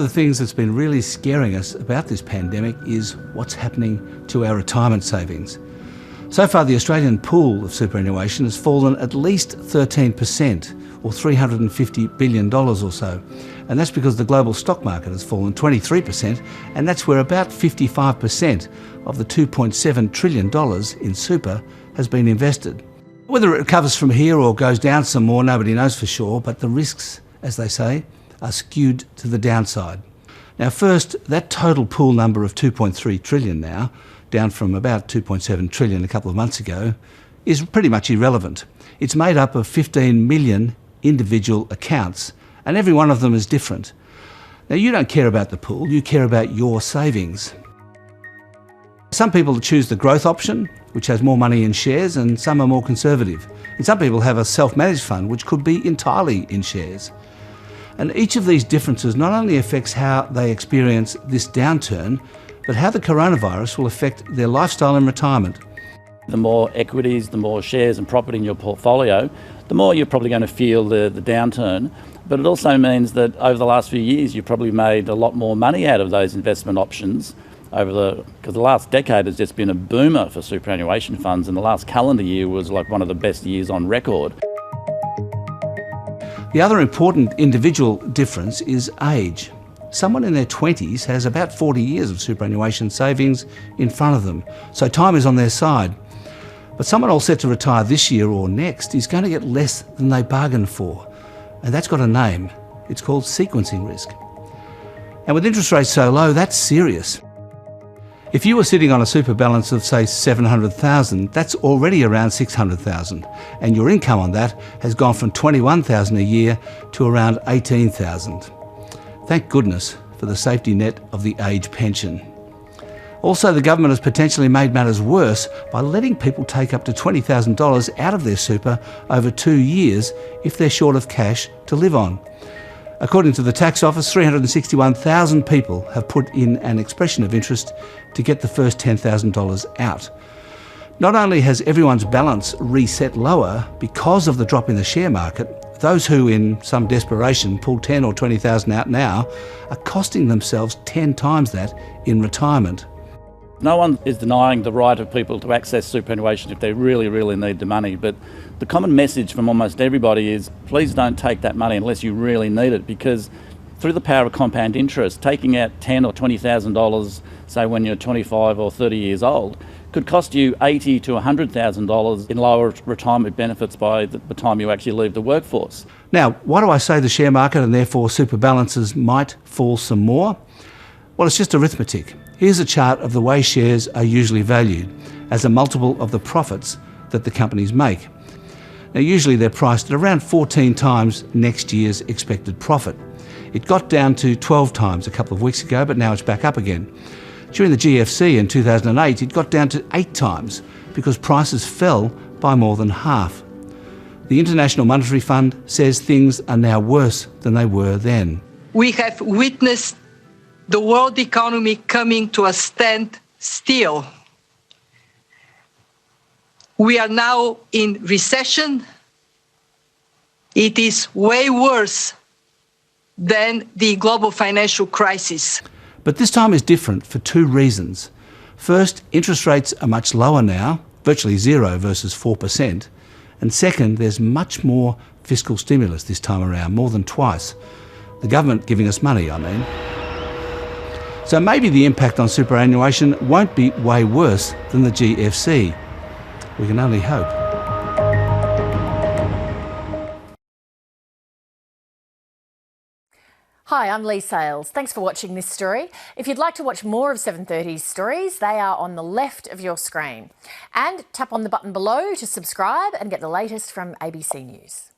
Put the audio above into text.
of the things that's been really scaring us about this pandemic is what's happening to our retirement savings. So far, the Australian pool of superannuation has fallen at least 13%, or $350 billion or so. And that's because the global stock market has fallen 23%, and that's where about 55% of the $2.7 trillion in super has been invested. Whether it recovers from here or goes down some more, nobody knows for sure, but the risks, as they say, are skewed to the downside. Now first, that total pool number of 2.3 trillion now, down from about 2.7 trillion a couple of months ago, is pretty much irrelevant. It's made up of 15 million individual accounts, and every one of them is different. Now you don't care about the pool, you care about your savings. Some people choose the growth option, which has more money in shares, and some are more conservative. And some people have a self-managed fund, which could be entirely in shares. And each of these differences not only affects how they experience this downturn, but how the coronavirus will affect their lifestyle in retirement. The more equities, the more shares and property in your portfolio, the more you're probably going to feel the downturn. But it also means that over the last few years, you've probably made a lot more money out of those investment options because the last decade has just been a boomer for superannuation funds, and the last calendar year was like one of the best years on record. The other important individual difference is age. Someone in their 20s has about 40 years of superannuation savings in front of them, so time is on their side. But someone all set to retire this year or next is going to get less than they bargained for, and that's got a name. It's called sequencing risk. And with interest rates so low, that's serious. If you were sitting on a super balance of, say, 700,000, that's already around 600,000, and your income on that has gone from 21,000 a year to around 18,000. Thank goodness for the safety net of the age pension. Also, the government has potentially made matters worse by letting people take up to $20,000 out of their super over 2 years if they're short of cash to live on. According to the tax office, 361,000 people have put in an expression of interest to get the first $10,000 out. Not only has everyone's balance reset lower because of the drop in the share market, those who in some desperation pull 10 or 20,000 out now are costing themselves 10 times that in retirement. No one is denying the right of people to access superannuation if they really, really need the money, but the common message from almost everybody is please don't take that money unless you really need it, because through the power of compound interest, taking out $10,000 or $20,000, say when you're 25 or 30 years old, could cost you $80,000 to $100,000 in lower retirement benefits by the time you actually leave the workforce. Now, why do I say the share market and therefore super balances might fall some more? Well, it's just arithmetic. Here's a chart of the way shares are usually valued as a multiple of the profits that the companies make. Now, usually they're priced at around 14 times next year's expected profit. It got down to 12 times a couple of weeks ago, but now it's back up again. During the GFC in 2008, it got down to 8 times because prices fell by more than half. The International Monetary Fund says things are now worse than they were then. We have witnessed the world economy coming to a standstill. We are now in recession. It is way worse than the global financial crisis. But this time is different for 2 reasons. First, interest rates are much lower now, virtually 0 versus 4%. And second, there's much more fiscal stimulus this time around, more than twice. The government giving us money, I mean. So maybe the impact on superannuation won't be way worse than the GFC. We can only hope. Hi, I'm Lee Sales. Thanks for watching this story. If you'd like to watch more of 7:30's stories, they are on the left of your screen. And tap on the button below to subscribe and get the latest from ABC News.